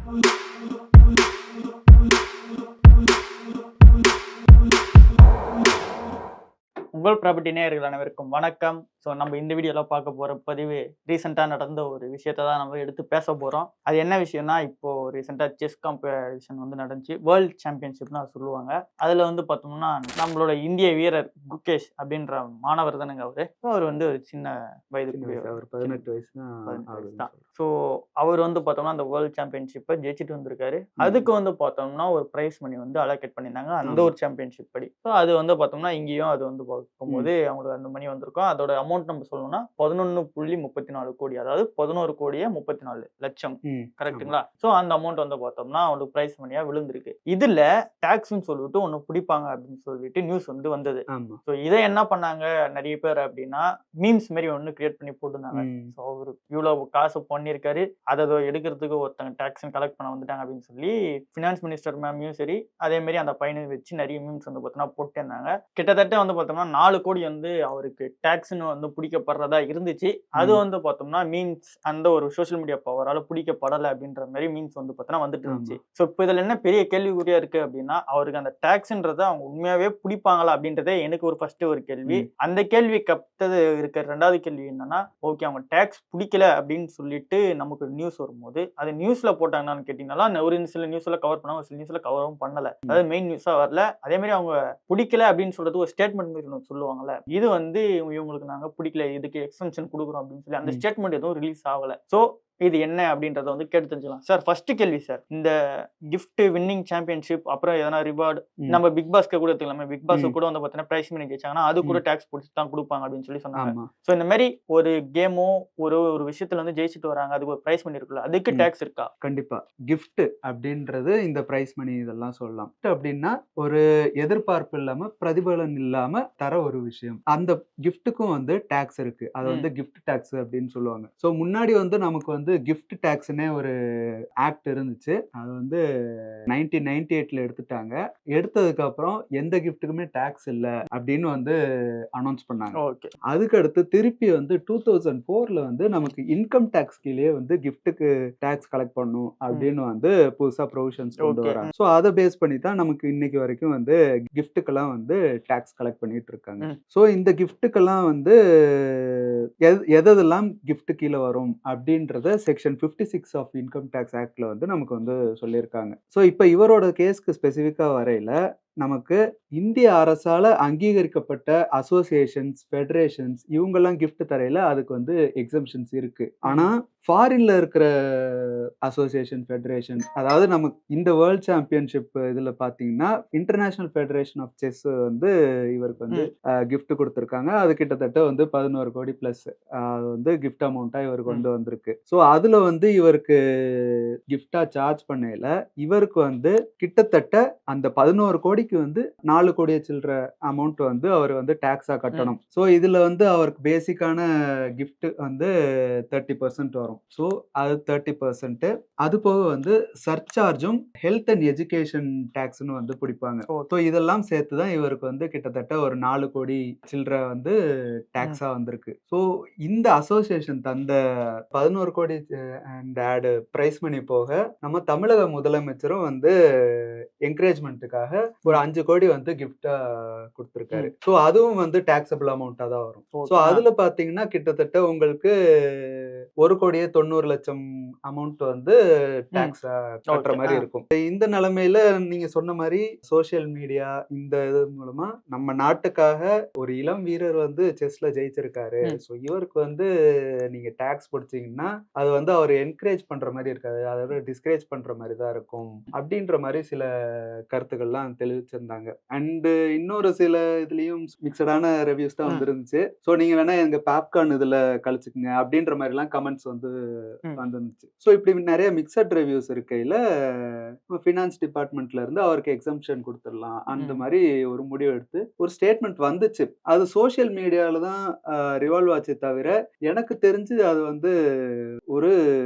உங்கள் ப்ராப்பர்ட்டி நேயர்கள் அனைவருக்கும் வணக்கம். ஸோ நம்ம இந்த வீடியோவில் பார்க்க போகிற பதிவு ரீசெண்டாக நடந்த ஒரு விஷயத்தை தான் நம்ம எடுத்து பேச போகிறோம். அது என்ன விஷயம்னா, இப்போது ரீசெண்டாக செஸ் காம்படிஷன் வந்து நடந்துச்சு. வேர்ல்டு சாம்பியன்ஷிப்னு அதை சொல்லுவாங்க. அதில் வந்து பார்த்தோம்னா நம்மளோட இந்திய வீரர் குகேஷ் அப்படின்ற மாணவர் தானுங்க அவர். அவர் வந்து ஒரு சின்ன வயதுக்கு அவர் 18 வயசு தான். ஸோ அவர் வந்து பார்த்தோம்னா அந்த வேர்ல்டு சாம்பியன்ஷிப்பை ஜெயிச்சுட்டு வந்திருக்காரு. அதுக்கு வந்து பார்த்தோம்னா ஒரு ப்ரைஸ் மணி வந்து அலோகேட் பண்ணியிருந்தாங்க அந்த ஒரு சாம்பியன்ஷிப் படி. ஸோ அது வந்து பார்த்தோம்னா இங்கேயும் அது வந்து பார்க்கும்போது அவங்களுக்கு அந்த மணி வந்திருக்கும். அதோட அமௌண்ட் நம்ம சொல்லணும்னா 11.34 கோடி, அதாவது 11,34,00,000. கரெக்டுங்களா? ஸோ அந்த அமௌண்ட் வந்து பார்த்தோம்னா அவங்களுக்கு பிரைஸ் மணியா விழுந்திருக்கு. இதுல டாக்ஸ்ன்னு சொல்லிட்டு ஒன்னு பிடிப்பாங்க அப்படின்னு சொல்லிட்டு நியூஸ் வந்து வந்தது. ஸோ இதை என்ன பண்ணாங்க நிறைய பேர் அப்படின்னா, மீம்ஸ் மாதிரி ஒன்னு கிரியேட் பண்ணி போட்டுருந்தாங்க. ஸோ அவரு இவ்வளவு காசு பண்ணியிருக்காரு, அதை எடுக்கிறதுக்கு ஒருத்தங்க டாக்ஸ் கலெக்ட் பண்ண வந்துட்டாங்க அப்படின்னு சொல்லி ஃபினான்ஸ் மினிஸ்டர் மேமையும் சரி, அதே மாதிரி அந்த பையனை வச்சு நிறைய மீம்ஸ் வந்து பார்த்தோம்னா போட்டிருந்தாங்க. கிட்டத்தட்ட வந்து பார்த்தோம்னா 4 கோடி வந்து அவருக்கு டாக்ஸ்ன்னு வந்து பிடிக்கப்படுறதா இருந்துச்சு. அது வந்து பார்த்தோம்னா மீம்ஸ் அந்த ஒரு சோசியல் மீடியா பவரால பிடிக்கப்படலை அப்படின்ற மாதிரி மீம்ஸ் வந்து பார்த்தோம்னா வந்துட்டு இருந்துச்சு. ஸோ இப்போ இதில் என்ன பெரிய கேள்விக்குறியா இருக்கு அப்படின்னா, அவருக்கு அந்த டாக்ஸ்ன்றதை அவங்க உண்மையாவே பிடிப்பாங்களா அப்படின்றதே எனக்கு ஒரு ஃபர்ஸ்ட் ஒரு கேள்வி. அந்த கேள்வி கப்டது இருக்க ரெண்டாவது கேள்வி என்னன்னா, ஓகே அவங்க டாக்ஸ் பிடிக்கல அப்படின்னு சொல்லிட்டு நமக்கு நியூஸ் வரும்போது அது நியூஸ்ல போட்டாங்கன்னு கேட்டீங்கன்னா, ஒரு சில நியூஸ்ல கவர் பண்ணாங்க, ஒரு சில நியூஸ்ல கவரும் பண்ணல. அதாவது மெயின் நியூஸா வரல. அதே மாதிரி அவங்க பிடிக்கல அப்படின்னு சொல்றது ஒரு ஸ்டேட்மெண்ட் மாதிரி சொல்லுவாங்கல்ல, இது வந்து இவங்களுக்கு நாங்க பிடிக்கல, இதுக்கு எக்ஸ்டென்ஷன் கொடுக்குறோம் அப்படின்னு சொல்லி அந்த ஸ்டேட்மெண்ட் எதுவும் ரிலீஸ் ஆகல. சோ இது என்ன அப்படின்றத வந்து கேட்டு தெரிஞ்சுக்கலாம். சார் ஃபர்ஸ்ட் கேள்வி சார், இந்த கிஃப்ட் வின்னிங் சாம்பியன்ஷிப் அப்புறம் எதனா ரிவார்டு நம்ம பிக் பாஸ்க்கு கூட எடுத்துக்கலாமே, பிக் பாஸ் கூட வந்து பார்த்தீங்கன்னா பிரைஸ் மணி ஜெயிச்சாங்கன்னா அது கூட டாக்ஸ் பிடிச்சி தான் கொடுப்பாங்க அப்படின்னு சொல்லி சொன்னாங்க. ஸோ இந்த மாதிரி ஒரு கேமோ ஒரு விஷயத்துல வந்து ஜெயிச்சுட்டு வராங்க, அதுக்கு ஒரு பிரைஸ் மணி இருக்குல்ல, அதுக்கு டாக்ஸ் இருக்கா? கண்டிப்பா. கிஃப்ட் அப்படின்றது இந்த பிரைஸ் மணி இதெல்லாம் சொல்லலாம். அப்படின்னா ஒரு எதிர்பார்ப்பு இல்லாம பிரதிபலன் இல்லாம தர ஒரு விஷயம். அந்த கிஃப்ட்டுக்கும் வந்து டாக்ஸ் இருக்கு. அது வந்து கிஃப்ட் டாக்ஸ் அப்படின்னு சொல்லுவாங்க. ஸோ முன்னாடி வந்து நமக்கு வந்து கிஃப்ட் டாக்ஸ்னே ஒரு ஆக்ட் இருந்துச்சு. அது வந்து 1998ல எடுத்துட்டாங்க. எடுத்ததுக்கு அப்புறம் எந்த கிஃப்ட்டுக்குமே டாக்ஸ் இல்ல அப்படின்னு வந்து அனௌன்ஸ் பண்ணாங்க. அதுக்கு அடுத்து திருப்பி வந்து 2004ல வந்து நமக்கு இன்கம் டாக்ஸ் கீழே வந்து கிஃப்ட்டுக்கு டாக்ஸ் கலெக்ட் பண்ணும் அப்படின்னு வந்து புதுசா ப்ரொவிஷன்ஸ் கொண்டு வராங்க. ஸோ அதை பேஸ் பண்ணி தான் நமக்கு இன்னைக்கு வரைக்கும் வந்து கிஃப்ட்டுக்கெல்லாம் வந்து டாக்ஸ் கலெக்ட் பண்ணிட்டு இருக்காங்க. ஸோ இந்த கிஃப்ட்டுக்கெல்லாம் வந்து எதெல்லாம் கிஃப்ட் கீழே வரும் அப்படின்றத செக்ஷன் 56 ஆஃப் இன்கம் டாக்ஸ் ஆக்ட்ல வந்து நமக்கு வந்து சொல்லியிருக்காங்க. ஸோ இப்போ இவரோட கேஸ்க்கு ஸ்பெசிஃபிக்கா வரையில நமக்கு இந்திய அரசால அங்கீகரிக்கப்பட்ட அசோசியேஷன்ஸ், ஃபெடரேஷன்ஸ் இவங்கெல்லாம் கிஃப்ட் தரையில அதுக்கு வந்து எக்ஸம்ஷன்ஸ் இருக்கு. ஆனா ஃபாரின்ல இருக்கிற அசோசியேஷன், ஃபெடரேஷன், அதாவது நமக்கு இந்த வேர்ல்ட் சாம்பியன்ஷிப் இதுல பாத்தீங்கன்னா இன்டர்நேஷனல் ஃபெடரேஷன் ஆஃப் செஸ் வந்து இவருக்கு வந்து கிஃப்ட் கொடுத்துருக்காங்க. அது கிட்டத்தட்ட வந்து 11 கோடி பிளஸ் அது வந்து கிஃப்ட் அமௌண்டா இவருக்கு வந்து வந்திருக்கு. ஸோ அதுல வந்து இவருக்கு கிஃப்டா சார்ஜ் பண்ணையில இவருக்கு வந்து கிட்டத்தட்ட அந்த 11 கோடிக்கு வந்து 4 கோடியை சில்லற அமௌண்ட் வந்து அவர் வந்து டாக்ஸா கட்டணும். ஸோ இதுல வந்து அவருக்கு பேசிக்கான கிஃப்ட் வந்து 30% வரும். ஸோ அது 30%. அது போக வந்து சர்சார்ஜும் ஹெல்த் அண்ட் எஜுகேஷன் டாக்ஸ்னு வந்து பிடிப்பாங்க. ஸோ இதெல்லாம் சேர்த்து தான் இவருக்கு வந்து கிட்டத்தட்ட ஒரு 4 கோடி சில்லற வந்து டாக்ஸா வந்திருக்கு. ஸோ இந்த அசோசியேஷன் தந்த 11 கோடி அண்ட் ஆட் பிரைஸ் மணி போக நம்ம தமிழக முதலமைச்சரும் வந்து என்கரேஜ்மெண்ட்டுக்காக ஒரு 5 கோடி வந்து கிஃப்டா கொடுத்திருக்காரு. ஸோ அதுவும் வந்து டாக்ஸபிள் அமௌண்டா தான் வரும். ஸோ அதுல பாத்தீங்கன்னா கிட்டத்தட்ட உங்களுக்கு 1,90,00,000 அமௌண்ட் வந்து டாக்ஸ் கட்டுற மாதிரி இருக்கும். இந்த நிலைமையில நீங்க சொன்ன மாதிரி சோசியல் மீடியா இந்த இது மூலமா நம்ம நாட்டுக்காக ஒரு இளம் வீரர் வந்து செஸ்ல ஜெயிச்சிருக்காரு. ஸோ இவருக்கு வந்து நீங்க டாக்ஸ் பிடிச்சீங்கன்னா அது வந்து அவர் என்கரேஜ் பண்ற மாதிரி இருக்காது, அதாவது டிஸ்கரேஜ் பண்ற மாதிரி தான் இருக்கும் அப்படின்ற மாதிரி சில கருத்துக்கள்லாம் தெளிவிச்சிருந்தாங்க. அண்ட் இன்னொரு சில இதுலயும் மிக்சடான ரிவ்யூஸ் தான் வந்துருந்துச்சு. ஸோ நீங்க வேணா எங்க பாப்கார்ன் இதுல கழிச்சுக்குங்க அப்படின்ற மாதிரி எல்லாம் கமெண்ட்ஸ் வந்து வந்துருந்துச்சு. ஸோ இப்படி நிறைய மிக்சட் ரிவ்யூஸ் இருக்கையில ஃபினான்ஸ் டிபார்ட்மெண்ட்ல இருந்து அவருக்கு எக்ஸம்ஷன் கொடுத்துடலாம் அந்த மாதிரி ஒரு முடிவு எடுத்து ஒரு ஸ்டேட்மெண்ட் வந்துச்சு. அது சோசியல் மீடியால தான் ரிவால்வ் ஆச்சு தவிர எனக்கு தெரிஞ்சு அது வந்து ஒரு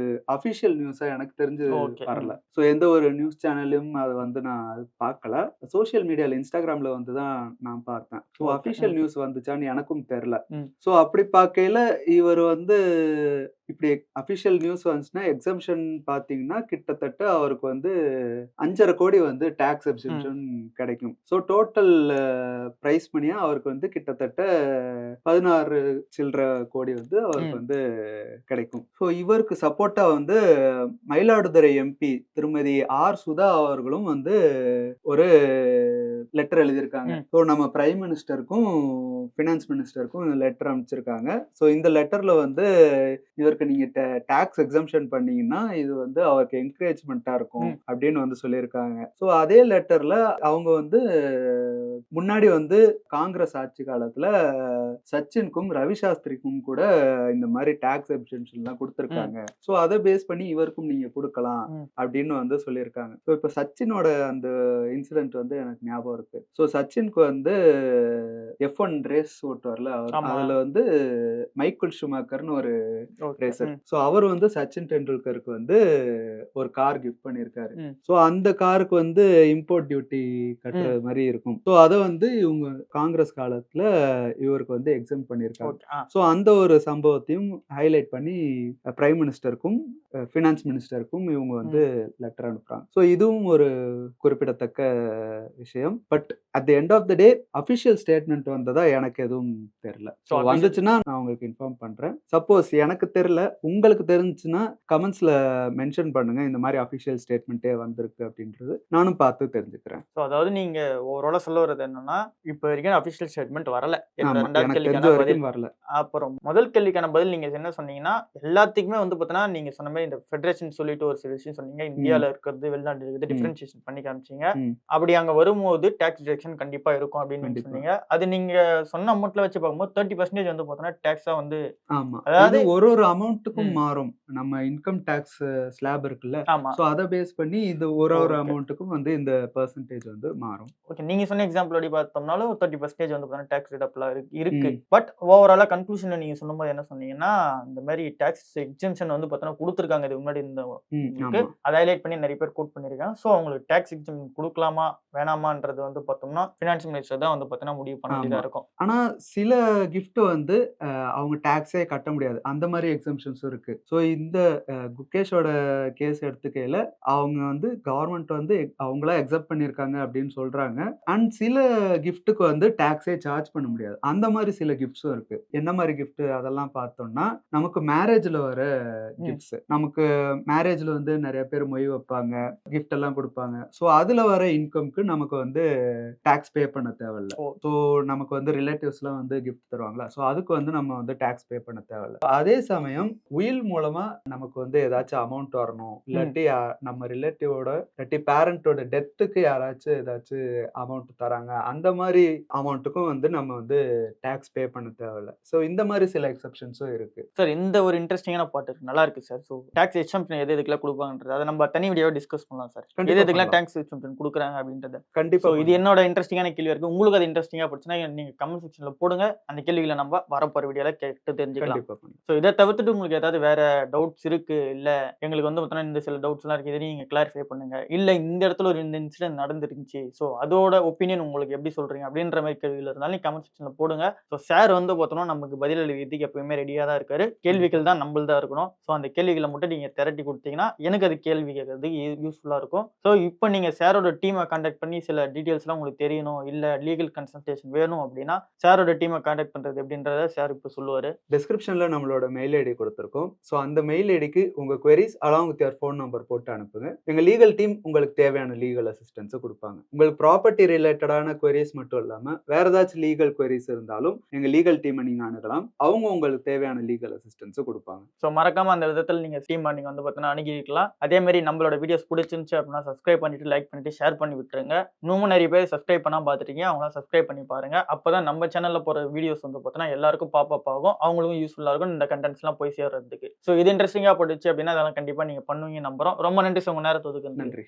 அபிஷியல் நியூஸா எனக்கு தெரிஞ்சு வரல. ஸோ எந்த ஒரு நியூஸ் சேனலும் அது வந்து நான் பார்க்கல. சோசியல் மீடியால இன்ஸ்டாகிராம்ல வந்து தான் நான் பார்த்தேன். ஸோ அபிஷியல் நியூஸ் வந்துச்சான்னு எனக்கும் தெரியல. ஸோ அப்படி பார்க்கையில இவர் வந்து இப்படி அஃபிஷியல் நியூஸ் வந்துச்சுன்னா எக்ஸம்ஷன் பார்த்தீங்கன்னா கிட்டத்தட்ட அவருக்கு வந்து 5.5 கோடி வந்து டாக்ஸ் எக்ஸம்ஷன் கிடைக்கும். ஸோ டோட்டல் பிரைஸ் மணியா அவருக்கு வந்து கிட்டத்தட்ட 16 சில்லற கோடி வந்து அவருக்கு வந்து கிடைக்கும். ஸோ இவருக்கு சப்போர்ட்டா வந்து மயிலாடுதுறை எம்பி திருமதி ஆர் சுதா அவர்களும் வந்து ஒரு லெட்டர் எழுதியிருக்காங்க. ஸோ நம்ம பிரைம் மினிஸ்டருக்கும் ஃபினான்ஸ் மினிஸ்டருக்கும் லெட்டர் அனுப்பிச்சிருக்காங்க. ஸோ இந்த லெட்டர்ல வந்து இவருக்கு நீங்க டாக்ஸ் எக்ஸம்ஷன் பண்ணீங்கன்னா இது வந்து அவருக்கு என்கரேஜ்மெண்டா இருக்கும் அப்படின்னு வந்து சொல்லியிருக்காங்க. ஸோ அதே லெட்டர்ல அவங்க வந்து முன்னாடி வந்து காங்கிரஸ் ஆட்சி காலத்துல சச்சினுக்கும் ரவி சாஸ்திரிக்கும் கூட இந்த மாதிரி டாக்ஸ் எக்ஸம்ஷன் எல்லாம் கொடுத்திருக்காங்க. ஸோ அதை பேஸ் பண்ணி இவருக்கும் நீங்க கொடுக்கலாம் அப்படின்னு வந்து சொல்லியிருக்காங்க. ஸோ இப்ப சச்சினோட அந்த இன்சிடென்ட் வந்து எனக்கு ஞாபகம் இருக்கு. ஸோ சச்சினுக்கு வந்து F1 ரேஸ் ஓட்டுவார்ல, அதுல வந்து மைக்கேல் ஷூமேக்கர்னு ஒரு ரேசர். ஸோ அவர் வந்து சச்சின் டெண்டுல்கருக்கு வந்து ஒரு கார் கிஃப்ட் பண்ணியிருக்காரு. ஸோ அந்த காருக்கு வந்து இம்போர்ட் டியூட்டி கட்டுறது மாதிரி இருக்கும். ஸோ அதை வந்து இவங்க காங்கிரஸ் காலத்துல இவருக்கு வந்து எக்ஸம் பண்ணியிருக்காங்க. ஸோ அந்த ஒரு சம்பவத்தையும் ஹைலைட் பண்ணி பிரைம் மினிஸ்டருக்கும் ஃபினான்ஸ் மினிஸ்டருக்கும் இவங்க வந்து லெட்டர் அனுப்புறாங்க. ஸோ இதுவும் ஒரு குறிப்பிடத்தக்க விஷயம். But at the end of the day official statement வந்ததா எனக்கு எதுவும் தெரியல. ஸோ வந்துச்சுன்னா நான் உங்களுக்கு இன்ஃபார்ம் பண்றேன். சப்போஸ் எனக்கு தெரியல, உங்களுக்கு தெரிஞ்சுன்னா கமெண்ட்ஸ்ல மென்ஷன் பண்ணுங்க, இந்த மாதிரி அஃபிஷியல் ஸ்டேட்மெண்ட்டே வந்திருக்கு அப்படின்றது நானும் பார்த்து தெரிஞ்சுக்கிறேன். ஸோ அதாவது நீங்க ஓவராலா சொல்ல வர்றது என்னன்னா, இப்போ வரைக்கும் அஃபிஷியல் ஸ்டேட்மெண்ட் வரல. எனக்கு தெரிஞ்ச வரைக்கும் வரல. அப்புறம் முதல் கேள்விக்கான பதில் நீங்க என்ன சொன்னீங்கன்னா, எல்லாத்துக்குமே வந்து பார்த்தீங்கன்னா நீங்க சொன்ன மாதிரி இந்த ஃபெடரேஷன் சொல்லிட்டு ஒரு சில விஷயம் சொன்னீங்க. இந்தியாவில் இருக்கிறது வெளிநாட்டில் இருக்கிறது டிஃபரன்ஷியேஷன் பண்ணி காமிச்சீங்க. அப்படி அங்க வரும்போது டாக்ஸ் டிடக்ஷன் கண்டிப்பா இருக்கும் அப்படின்னு சொன்னீங்க. அது நீங்க சொன்ன அமௌண்ட்ல வச்சு பார்க்கும்போது 30% வந்து பார்த்தீங்கன்னா டாக்ஸா வந்து, அதாவது ஒரு அமௌண்ட்டுக்கும் மாறும். நம்ம இன்கம் டாக்ஸ் ஸ்லாப் இருக்குல்ல, சோ அத பேஸ் பண்ணி இது ஒரு அமௌண்ட்டுக்கும் வந்து இந்த பெர்சன்டேஜ் வந்து மாறும். ஓகே, நீங்க சொன்ன எக்ஸாம்பிள் படி பார்த்தோம்னாலும் 30% வந்து பார்த்தீங்கன்னா டாக்ஸ் ரிடப்லாம் இருக்கு. பட் ஓவராலா கன்க்ளூஷன்ல நீங்க சொன்னபோது என்ன சொன்னீங்கன்னா, இந்த மாதிரி டாக்ஸ் எக்ஸம்ஷன் வந்து பார்த்தீங்கன்னா கொடுத்துருக்காங்க. இது முன்னாடி இந்த அதை ஹைலைட் பண்ணி நிறைய பேர் கோட் பண்ணிருக்காங்க. ஸோ அவங்களுக்கு டாக்ஸ் எக்ஸம்ஷன் கொடுக்கலாமா வேணாமான்றது வந்து பார்த்தோம்னா ஃபினான்ஸ் மினிஸ்டர் தான் வந்து பார்த்தீங்கன்னா முடிவு பண்ண வேண்டியதா இருக்கும். ஆனா சில கிஃப்ட் வந்து அவங்க டாக்ஸே கட்ட முடியாது, அந்த மாதிரி எக்ஸம்ஷன்ஸ் இருக்கு. ஸோ இந்த குகேஷோட கேஸ் எடுத்துக்கையில அவங்க வந்து கவர்மெண்ட் வந்து அவங்களா எக்ஸப்ட் பண்ணியிருக்காங்க அப்படின்னு சொல்றாங்க. அண்ட் சில கிஃப்ட்டுக்கு வந்து டாக்ஸே சார்ஜ் பண்ண முடியாது, அந்த மாதிரி சில கிஃப்ட்ஸும் இருக்கு. என்ன மாதிரி கிஃப்ட் அதெல்லாம் பார்த்தோம்னா, நமக்கு மேரேஜ்ல வர கிஃப்ட்ஸ், நமக்கு மேரேஜ்ல வந்து நிறைய பேர் மொய் வைப்பாங்க, கிஃப்ட் எல்லாம் கொடுப்பாங்க. ஸோ அதுல வர இன்கம்க்கு நமக்கு வந்து டாக்ஸ் பே பண்ண தேவையில்ல. ஸோ நமக்கு வந்து ரிலேட்டிவ்ஸ்லாம் வந்து கிஃப்ட் தருவாங்களா, ஸோ அதுக்கு வந்து நம்ம வந்து டாக்ஸ் பே பண்ண தேவையில்ல. அதே சமயம் உயில் மூலமா நமக்கு வந்து ஏதாச்சும் அமௌண்ட் வரணும், இல்லாட்டி நம்ம ரிலேட்டிவோட இல்லாட்டி பேரண்டோட டெத்துக்கு யாராச்சும் ஏதாச்சும் அமௌண்ட் தராங்க, அந்த மாதிரி அமௌண்ட்டுக்கும் வந்து நம்ம வந்து டாக்ஸ் பே பண்ண தேவையில்ல. ஸோ இந்த மாதிரி சில எக்ஸப்ஷன்ஸும் இருக்கு. சார் இந்த ஒரு இன்ட்ரெஸ்டிங்கான பார்ட் இருக்கு, நல்லா இருக்கு சார். ஸோ டாக்ஸ் எக்ஸம்ஷன் எது எதுக்குலாம் கொடுப்பாங்கன்றது அதை நம்ம தனி வீடியோ டிஸ்கஸ் பண்ணலாம் சார். எது எதுக்குலாம் டாக்ஸ் எக்ஸம்ஷன் கொடுக்குறாங்க அப்படின்றத கண்டிப்பா. இது என்னோட இன்ட்ரெஸ்டிங்கான கேள்வி இருக்கு. உங்களுக்கு அது இன்ட்ரெஸ்டிங்கா போச்சுன்னா நீங்க கமெண்ட் செக்ஷன்ல போடுங்க, அந்த கேள்விகளை நம்ம வரப்போற வீடியோல கேட்டு தெரிஞ்சுக்கலாம். ஸோ இதை தவிர்த்துட்டு உங்களுக்கு ஏதாவது வேற டவுட்ஸ் இருக்கு, இல்ல எங்களுக்கு வந்து பார்த்தீங்கன்னா இந்த சில டவுட்ஸ் எல்லாம் இருக்கு, இதை நீங்க கிளாரிஃபை பண்ணுங்க, இல்ல இந்த இடத்துல ஒரு இந்த இன்சிடென்ட் நடந்துருந்துச்சு, ஸோ அதோட ஒப்பீனியன் உங்களுக்கு எப்படி சொல்றீங்க அப்படின்ற மாதிரி கேள்விகள் இருந்தாலும் நீங்க கமெண்ட் செக்ஷன்ல போடுங்க. ஸோ சார் வந்து பார்த்தோம்னா நமக்கு பதில் அளிக்கிறதுக்கு எப்பவுமே ரெடியா தான் இருக்காரு. கேள்விகள் தான் நம்மள்தான் இருக்கணும். ஸோ அந்த கேள்விகளை மட்டும் நீங்க திரட்டி கொடுத்தீங்கன்னா எனக்கு அது கேள்வி கேட்கறதுக்கு யூஸ்ஃபுல்லா இருக்கும். ஸோ இப்போ நீங்க சாரோட டீமை கான்டாக்ட் பண்ணி சில டீடைல்ஸ்லாம் உங்களுக்கு தெரியணும், இல்ல லீகல் கன்சல்டேஷன் வேணும் அப்படின்னா சாரோட டீமை கான்டாக்ட் பண்றது எப்படின்றத சார் இப்போ சொல்லுவாரு. டிஸ்கிரிப்ஷன்ல நம்மளோட மெயில் ஐடி கொடுத்துருக்கோம். ஸோ அந்த மெயில் ஐடிக்கு உங்க queries along with your phone number போட்டு அனுப்புங்க. எங்க லீகல் டீம் உங்களுக்கு தேவையான லீகல் அசிஸ்டன்ஸ் கொடுப்பாங்க. உங்களுக்கு ப்ராப்பர்ட்டி ரிலேட்டடான queries மட்டும் இல்லாம வேற ஏதாச்சும் லீகல் queries இருந்தாலும் எங்க லீகல் டீமை நீங்க அணுகலாம். அவங்க உங்களுக்கு தேவையான லீகல் அசிஸ்டன்ஸ் கொடுப்பாங்க. ஸோ மறக்காம அந்த விதத்தில் நீங்க டீமை நீங்க வந்து பார்த்தீங்கன்னா அணுகிக்கலாம். அதே மாதிரி நம்மளோட வீடியோஸ் பிடிச்சிருந்துச்சு அப்படின்னா சப்ஸ்கிரைப் பண்ணிட்டு லைக் பண்ணிட்டு ஷேர் பண்ணி விட்டுருங்க. இன்னும் நிறைய பேர் சப்ஸ்கிரைப் பண்ணா பார்த்துட்டீங்க, அவங்களாம் சப்ஸ்கிரைப் பண்ணி பாருங்க. அப்பதான் நம்ம சேனல்ல போற வீடியோஸ் வந்து பார்த்தீங்கன்னா எல்லாருக்கும் பாப்பப் ஆகும், அவங்களுக்கும் யூஸ்ஃபுல்லா இருக்கும் இந்த கண்டென்ட்ஸ்லாம் போய் சேர்றதுக்கு. ஸோ இது இன்ட்ரெஸ்டிங்கா போட்டுச்சு அப்படின்னா அதெல்லாம் கண்டிப்பா நீங்க பண்ணுவீங்க நம்புறோம். ரொம்ப நன்றி சார், உங்க நேரத்தை ஒதுக்குங்க. நன்றி.